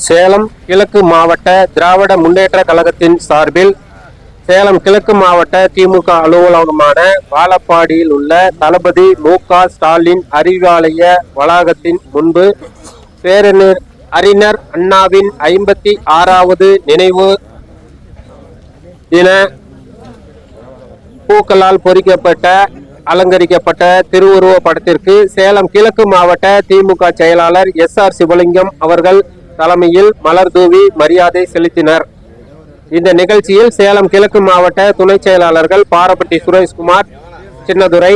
சேலம் கிழக்கு மாவட்ட திராவிட முன்னேற்ற கழகத்தின் சார்பில் சேலம் கிழக்கு மாவட்ட திமுக அலுவலகமான வாழப்பாடியில் உள்ள தளபதி மு.க. ஸ்டாலின் அறிவாலய வளாகத்தின் முன்பு பேரறிஞர் அண்ணாவின் 56வது நினைவு தின பூக்களால் பொறிக்கப்பட்ட அலங்கரிக்கப்பட்ட திருவுருவ படத்திற்கு சேலம் கிழக்கு மாவட்ட திமுக செயலாளர் எஸ்.ஆர். சிவலிங்கம் அவர்கள் தலைமையில் மலர் தூவி மரியாதை செலுத்தினர். இந்த நிகழ்ச்சியில் சேலம் கிழக்கு மாவட்ட துணை செயலாளர்கள் பாரப்பட்டி சுரேஷ்குமார், சின்னதுரை,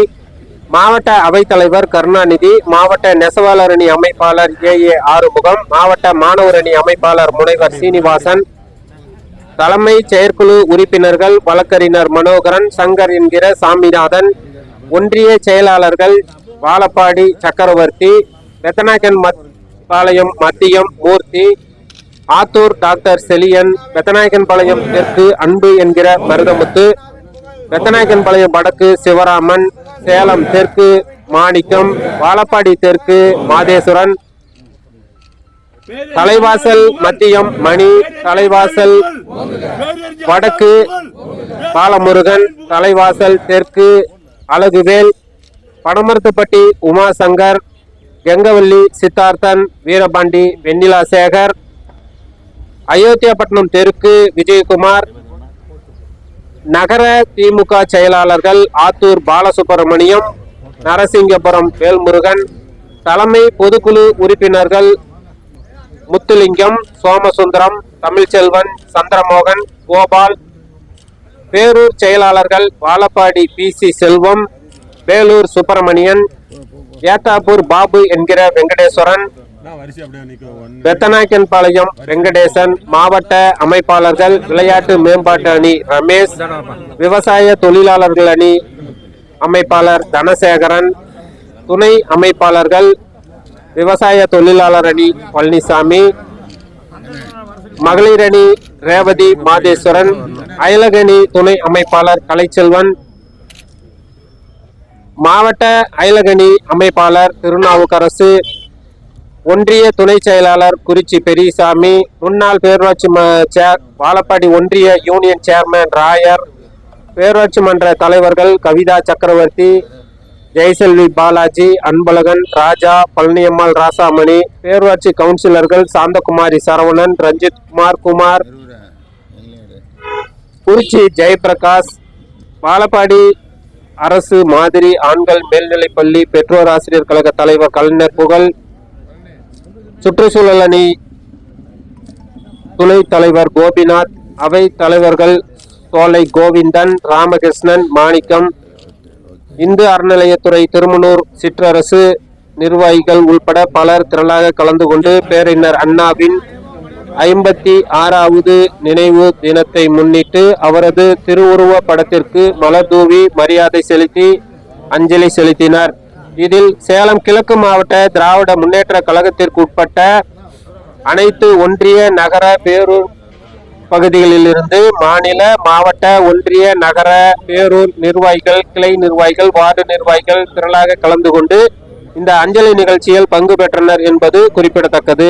மாவட்ட அவைத்தலைவர் கருணாநிதி, மாவட்ட நெசவாளர் அணி அமைப்பாளர் ஏ ஆறுமுகம், மாவட்ட மாணவர் அணி அமைப்பாளர் முனைவர் சீனிவாசன், தலைமை செயற்குழு உறுப்பினர்கள் வழக்கறிஞர் மனோகரன், சங்கர் என்கிற சாமிநாதன், ஒன்றிய செயலாளர்கள் வாழப்பாடி சக்கரவர்த்தி, பெத்தநாயக்கன் பாளையம் மத்தியம் மூர்த்தி, ஆத்தூர் டாக்டர் செலியன், பெத்தநாயக்கன் பாளையம் தெற்கு அன்பு என்கிற மருதமுத்து, பெத்தநாயக்கன் பாளையம் வடக்கு சிவராமன், சேலம் தெற்கு மாணிக்கம், வாழப்பாடி தெற்கு மாதேஸ்வரன், தலைவாசல் மத்தியம் மணி, தலைவாசல் வடக்கு பாலமுருகன், தலைவாசல் தெற்கு அழகுவேல், படமர்த்துப்பட்டி உமாசங்கர், கெங்கவல்லி சித்தார்த்தன், வீரபாண்டி வெண்ணிலா சேகர், அயோத்தியாபட்டினம் தெற்கு விஜயகுமார், நகர திமுக செயலாளர்கள் ஆத்தூர் பாலசுப்பிரமணியம், நரசிங்கபுரம் வேல்முருகன், தலைமை பொதுக்குழு உறுப்பினர்கள் முத்துலிங்கம், சோமசுந்தரம், தமிழ்ச்செல்வன், சந்திரமோகன், கோபால், பேரூர் செயலாளர்கள் வாழப்பாடி பி.சி. செல்வம், வேலூர் சுப்பிரமணியன், ஏத்தாப்பூர் பாபு என்கிற வெங்கடேஸ்வரன், பெத்தநாயக்கன் பாளையம் வெங்கடேசன், மாவட்ட அமைப்பாளர்கள் விளையாட்டு மேம்பாட்டு அணி ரமேஷ், விவசாய தொழிலாளர்கள் அணி அமைப்பாளர் தனசேகரன், துணை அமைப்பாளர்கள் விவசாய தொழிலாளர் அணி பழனிசாமி, மகளிர் அணி ரேவதி மாதேஸ்வரன், அயலகணி துணை அமைப்பாளர் கலைச்செல்வன், மாவட்ட அயலகணி அமைப்பாளர் திருநாவுக்கரசு, ஒன்றிய துணை செயலாளர் குறிச்சி பெரியசாமி, முன்னாள் பேரூராட்சி வாழப்பாடி ஒன்றிய யூனியன் சேர்மன் ராயர், பேரூராட்சி மன்ற தலைவர்கள் கவிதா சக்கரவர்த்தி, ஜெயசெல்வி பாலாஜி, அன்பழகன், ராஜா, பழனியம்மாள் ராசாமணி, பேரூராட்சி கவுன்சிலர்கள் சாந்தகுமாரி சரவணன், ரஞ்சித் குமார், குறிச்சி ஜெயபிரகாஷ், வாழப்பாடி அரசு மாதிரி ஆண்கள் மேல்நிலைப்பள்ளி பெற்றோர் ஆசிரியர் கழக தலைவர் கலைஞர் புகழ், சுற்றுச்சூழல் அணி துணைத் தலைவர் கோபிநாத், அவை தலைவர்கள் சோலை கோவிந்தன், ராமகிருஷ்ணன், மாணிக்கம், இந்து அறநிலையத்துறை திருமனூர் சிற்றரசு நிர்வாகிகள் உள்பட பலர் திரளாக கலந்து கொண்டு பேரறிஞர் அண்ணாவின் 56வது நினைவு தினத்தை முன்னிட்டு அவரது திருவுருவ படத்திற்கு மலர் தூவி மரியாதை செலுத்தி அஞ்சலி செலுத்தினர். இதில் சேலம் கிழக்கு மாவட்ட திராவிட முன்னேற்ற கழகத்திற்கு உட்பட்ட அனைத்து ஒன்றிய நகர பேரூர் பகுதிகளிலிருந்து மாநில, மாவட்ட, ஒன்றிய, நகர, பேரூர் நிர்வாகிகள், கிளை நிர்வாகிகள், வார்டு நிர்வாகிகள் திரளாக கலந்து கொண்டு இந்த அஞ்சலி நிகழ்ச்சியில் பங்கு பெற்றனர் என்பது குறிப்பிடத்தக்கது.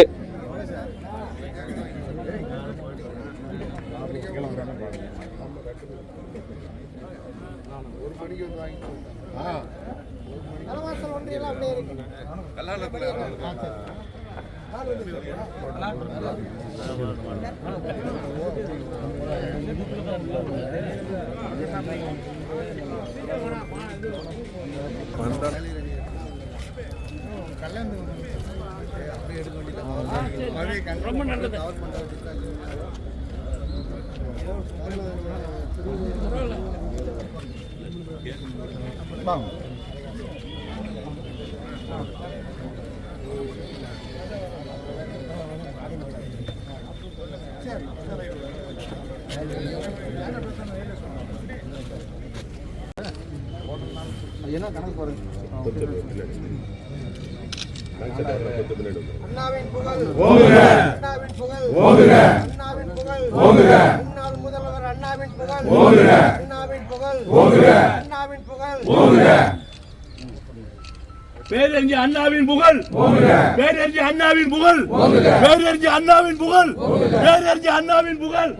ரொம்ப நல்லது. என்ன கணக்கு போறது? அண்ணாவின் புகழ் ஓங்குக, அண்ணாவின் புகழ் ஓங்குக, அண்ணாவின் புகழ் ஓங்குக, முன்னாள் முதல்வர் அண்ணாவின் புகழ் ஓங்குக, அண்ணாவின் புகழ் ஓங்குக, அண்ணாவின் புகழ் ஓங்குக. பேரறிஞர் அண்ணாவின் புகழ் பேரறிஞர் அண்ணாவின் புகழ் பேரறிஞர் அண்ணாவின் புகழ் பேரறிஞர் அண்ணாவின் புகழ்